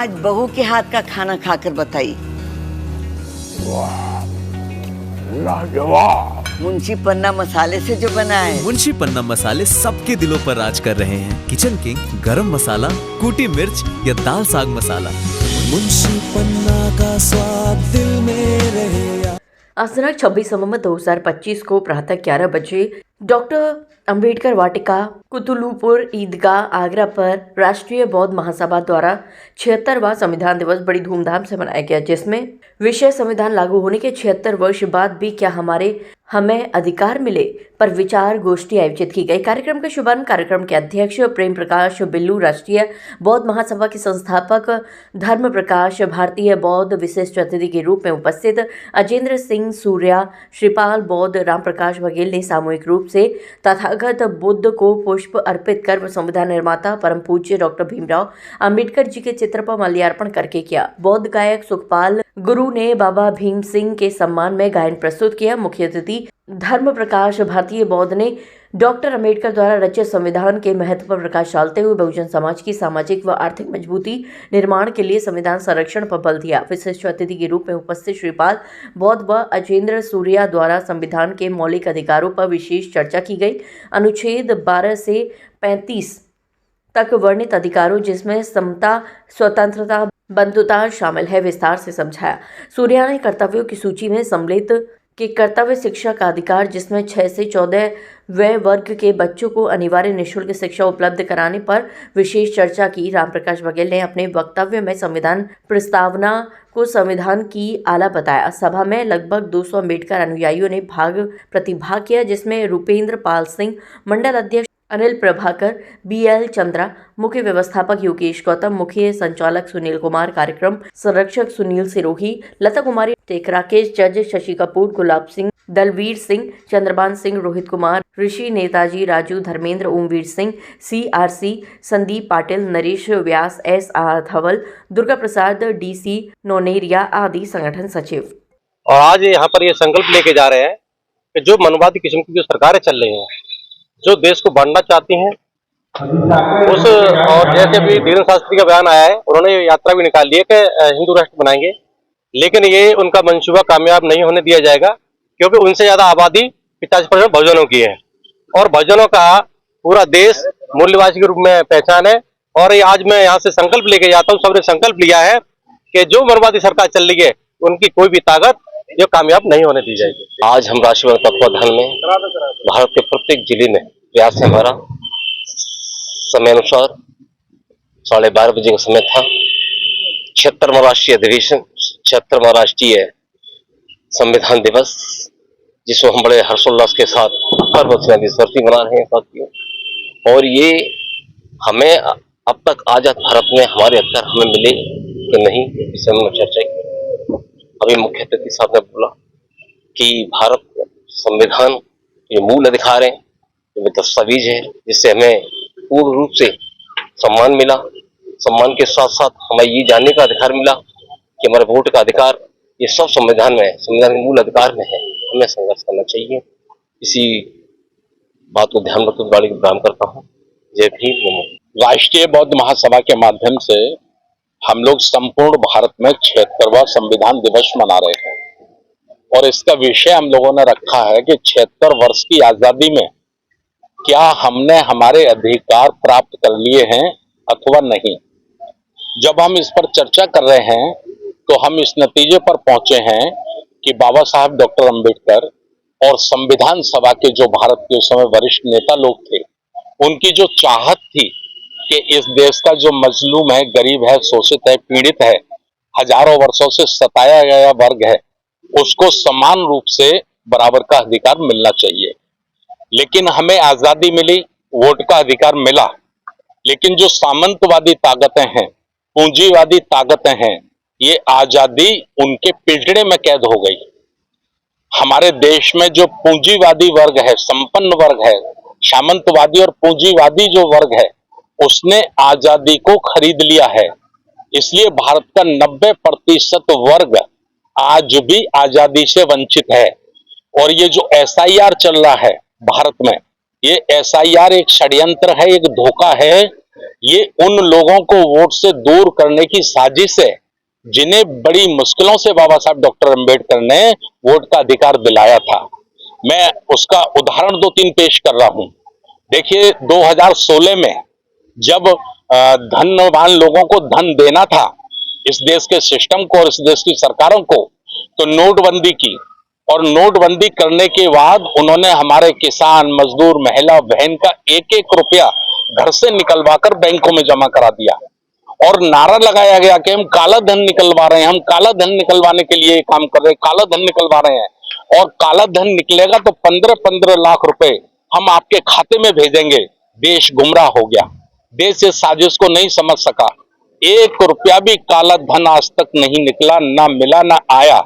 आज बहू के हाथ का खाना खाकर बताइए। लाजवाब। मुंशी पन्ना मसाले से जो बना है। मुंशी पन्ना मसाले सबके दिलों पर राज कर रहे हैं। किचन किंग, गरम मसाला, कूटी मिर्च या दाल साग मसाला, मुंशी पन्ना का स्वाद दिल में रहे। आज दिनांक 26 नवंबर 2025 को प्रातः 11 बजे डॉक्टर अंबेडकर वाटिका, कुतुलुपुर ईदगाह, आगरा पर राष्ट्रीय बौद्ध महासभा द्वारा 76वां संविधान दिवस बड़ी धूमधाम से मनाया गया, जिसमें विषय संविधान लागू होने के 76 वर्ष बाद भी क्या हमें अधिकार मिले पर विचार गोष्ठी आयोजित की गई। कार्यक्रम का शुभारंभ कार्यक्रम के अध्यक्ष प्रेम प्रकाश बिल्लू, राष्ट्रीय बौद्ध महासभा के संस्थापक धर्म प्रकाश, भारतीय बौद्ध विशिष्ट अतिथि के रूप में उपस्थित अजेंद्र सिंह सूर्या, श्रीपाल बौद्ध, राम प्रकाश बघेल ने सामूहिक रूप से तथागत बुद्ध को पुष्प अर्पित कर संविधान निर्माता परम पूज्य डॉक्टर भीमराव अंबेडकर जी के चित्र पर माल्यार्पण करके किया। बौद्ध गायक सुखपाल गुरु ने बाबा भीम सिंह के सम्मान में गायन प्रस्तुत किया। मुख्य अतिथि धर्म प्रकाश भारतीय बौद्ध ने डॉक्टर अंबेडकर द्वारा रचित संविधान के महत्व पर प्रकाश डालते हुए बहुजन समाज की सामाजिक व आर्थिक मजबूती निर्माण के लिए संविधान संरक्षण पर बल दिया। विशिष्ट अतिथि के रूप में उपस्थित श्रीपाल बौद्ध व अजेंद्र सूर्या द्वारा संविधान के मौलिक अधिकारों पर विशेष चर्चा की गई। अनुच्छेद 12 से 35 तक वर्णित अधिकारों, जिसमें समता, स्वतंत्रता, बंधुता शामिल है, विस्तार से समझाया। सूर्या ने कर्तव्यों की सूची में सम्मिलित के कर्तव्य शिक्षा का अधिकार, जिसमें 6 से 14 वर्ग के बच्चों को अनिवार्य निःशुल्क शिक्षा उपलब्ध कराने पर विशेष चर्चा की। राम प्रकाश बघेल ने अपने वक्तव्य में संविधान प्रस्तावना को संविधान की आला बताया। सभा में लगभग 200 अम्बेडकर अनुयायियों ने प्रतिभाग किया, जिसमें रूपेंद्र पाल सिंह, मंडल अध्यक्ष अनिल प्रभाकर, BL चंद्रा, मुख्य व्यवस्थापक योगेश गौतम, मुख्य संचालक सुनील कुमार, कार्यक्रम संरक्षक सुनील सिरोही, लता कुमारी टेकराकेश, जज शशि कपूर, गुलाब सिंह, दलवीर सिंह, चंद्रबान सिंह, रोहित कुमार, ऋषि, नेताजी, राजू, धर्मेंद्र, ओमवीर सिंह, CRC, संदीप पाटिल, नरेश व्यास, SR धवल, दुर्गा प्रसाद, DC नोनेरिया आदि संगठन सचिव। और आज यहाँ पर ये संकल्प लेके जा रहे हैं कि जो मनवादी किस्म की जो सरकारें चल रही हैं, जो देश को बांटना चाहती हैं, और जैसे अभी धीरेन्द्र शास्त्री का बयान आया है, उन्होंने यात्रा भी निकाल ली है कि हिंदू राष्ट्र बनाएंगे, लेकिन ये उनका मंसूबा कामयाब नहीं होने दिया जाएगा, क्योंकि उनसे ज्यादा आबादी 50% बहुजनों की है और बहुजनों का पूरा देश मूल्यवासी के रूप में पहचान है। और ये आज मैं यहाँ से संकल्प लेके जाता हूँ, सबने संकल्प लिया है कि जो मनवादी सरकार चल रही है, उनकी कोई भी ताकत जो कामयाब नहीं होने दी जाएगी। आज हम राष्ट्रीय तत्वाधान में भारत के प्रत्येक जिले में प्रयास है हमारा। समय अनुसार 12:30 बजे का समय था। 76वां राष्ट्रीय अधिवेशन, 76वां राष्ट्रीय संविधान दिवस, जिसको हम बड़े हर्षोल्लास के साथ पर्वती मना रहे हैं साथियों। और ये हमें अब तक आजाद भारत में हमारे अधिकार हमें मिले कि नहीं, इस समय चर्चा की। अभी मुख्य अतिथि साहब ने बोला कि भारत संविधान ये मूल अधिकार है, ये दस्तावेज है, जिससे हमें पूर्ण रूप से सम्मान मिला। सम्मान के साथ साथ हमें ये जानने का अधिकार मिला कि हमारे वोट का अधिकार, ये सब संविधान में है, संविधान के मूल अधिकार में है। हमें संघर्ष करना चाहिए। इसी बात को ध्यान रखते हुए प्रणाम करता हूँ। जय भीम। राष्ट्रीय बौद्ध महासभा के माध्यम से हम लोग संपूर्ण भारत में 76वां संविधान दिवस मना रहे हैं और इसका विषय हम लोगों ने रखा है कि 76 वर्ष की आजादी में क्या हमने हमारे अधिकार प्राप्त कर लिए हैं अथवा नहीं। जब हम इस पर चर्चा कर रहे हैं तो हम इस नतीजे पर पहुंचे हैं कि बाबा साहब डॉक्टर अंबेडकर और संविधान सभा के जो भारत के उस समय वरिष्ठ नेता लोग थे, उनकी जो चाहत थी कि इस देश का जो मजलूम है, गरीब है, शोषित है, पीड़ित है, हजारों वर्षों से सताया गया वर्ग है, उसको समान रूप से बराबर का अधिकार मिलना चाहिए। लेकिन हमें आजादी मिली, वोट का अधिकार मिला, लेकिन जो सामंतवादी ताकतें हैं, पूंजीवादी ताकतें हैं, ये आजादी उनके पिंजड़े में कैद हो गई। हमारे देश में जो पूंजीवादी वर्ग है, संपन्न वर्ग है, सामंतवादी और पूंजीवादी जो वर्ग है, उसने आजादी को खरीद लिया है। इसलिए भारत का 90% वर्ग आज भी आजादी से वंचित है। और ये जो SIR चल रहा है भारत में, ये SIR एक षड्यंत्र है, एक धोखा है ये उन लोगों को वोट से दूर करने की साजिश है जिन्हें बड़ी मुश्किलों से बाबा साहब डॉक्टर अंबेडकर ने वोट का अधिकार दिलाया था। मैं उसका उदाहरण 2-3 पेश कर रहा हूं। देखिए 2016 में जब धनवान लोगों को धन देना था इस देश के सिस्टम को और इस देश की सरकारों को, तो नोटबंदी की, और नोटबंदी करने के बाद उन्होंने हमारे किसान, मजदूर, महिला, बहन का एक एक रुपया घर से निकलवाकर बैंकों में जमा करा दिया और नारा लगाया गया कि हम काला धन निकलवा रहे हैं, हम काला धन निकलवाने के लिए काम कर रहे हैं, काला धन निकलवा रहे हैं और काला धन निकलेगा तो 15-15 लाख रुपए हम आपके खाते में भेजेंगे। देश गुमराह हो गया, देश इस साजिश को नहीं समझ सका। 1 रुपया भी काला धन आज तक नहीं निकला, ना मिला, ना आया।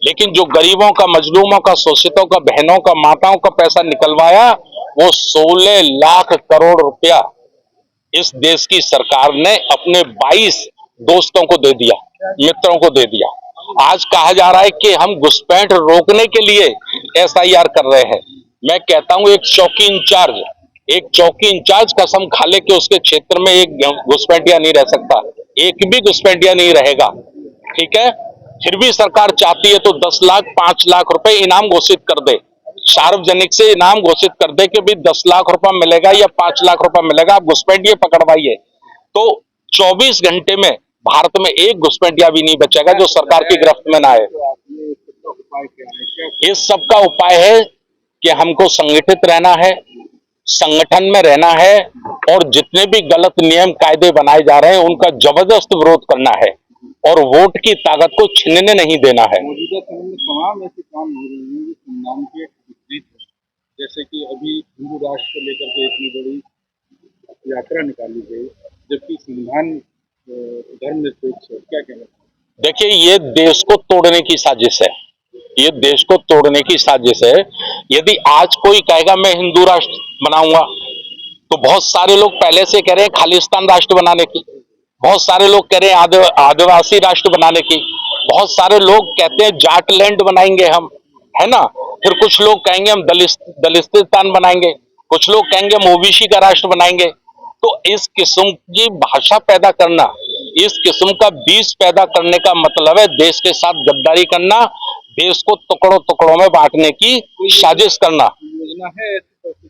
लेकिन जो गरीबों का, मजलूमों का, शोषितों का, बहनों का, माताओं का पैसा निकलवाया वो 16 लाख करोड़ रुपया इस देश की सरकार ने अपने 22 दोस्तों को दे दिया, मित्रों को दे दिया। आज कहा जा रहा है कि हम घुसपैठ रोकने के लिए SIR कर रहे हैं। मैं कहता हूं एक चौकी इंचार्ज कसम खा ले कि उसके क्षेत्र में एक घुसपैठिया नहीं रह सकता, एक भी घुसपैठिया नहीं रहेगा, ठीक है। फिर भी सरकार चाहती है तो 10 लाख 5 लाख रुपए इनाम घोषित कर दे, सार्वजनिक से इनाम घोषित कर दे कि भाई 10 लाख रुपया मिलेगा या 5 लाख रुपया मिलेगा, आप घुसपैठिए पकड़वाइए। तो 24 घंटे में भारत में एक घुसपैठिया भी नहीं बचेगा जो सरकार की गिरफ्त में ना आए। इस सब का उपाय है कि हमको संगठित रहना है, संगठन में रहना है और जितने भी गलत नियम कायदे बनाए जा रहे हैं उनका जबरदस्त विरोध करना है और वोट की ताकत को छीनने नहीं देना है। मौजूदा समय में तमाम ऐसे काम हो रहे हैं जो संविधान के विपरीत है, जैसे कि अभी हिंदू राष्ट्र को लेकर के इतनी बड़ी यात्रा निकाली गई, जबकि संविधान धर्मनिरपेक्ष है, क्या कहना है? देखिए ये देश को तोड़ने की साजिश है, ये देश को तोड़ने की साजिश है। यदि आज कोई कहेगा मैं हिंदू राष्ट्र बनाऊंगा तो बहुत सारे लोग पहले से कह रहे हैं खालिस्तान राष्ट्र बनाने की, बहुत सारे लोग कह रहे हैं आदिवासी राष्ट्र बनाने की, बहुत सारे लोग कहते हैं जाट लैंड बनाएंगे हम, है ना। फिर कुछ लोग कहेंगे हम दलिस्तान बनाएंगे, कुछ लोग कहेंगे हम OBC का राष्ट्र बनाएंगे। तो इस किस्म की भाषा पैदा करना, इस किस्म का बीज पैदा करने का मतलब है देश के साथ गद्दारी करना, देश को टुकड़ों में बांटने की साजिश करना। योजना है ऐसी?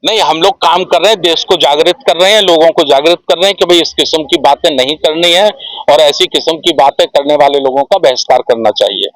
नहीं, हम लोग काम कर रहे हैं, देश को जागृत कर रहे हैं, लोगों को जागृत कर रहे हैं कि भाई इस किस्म की बातें नहीं करनी है और ऐसी किस्म की बातें करने वाले लोगों का बहिष्कार करना चाहिए।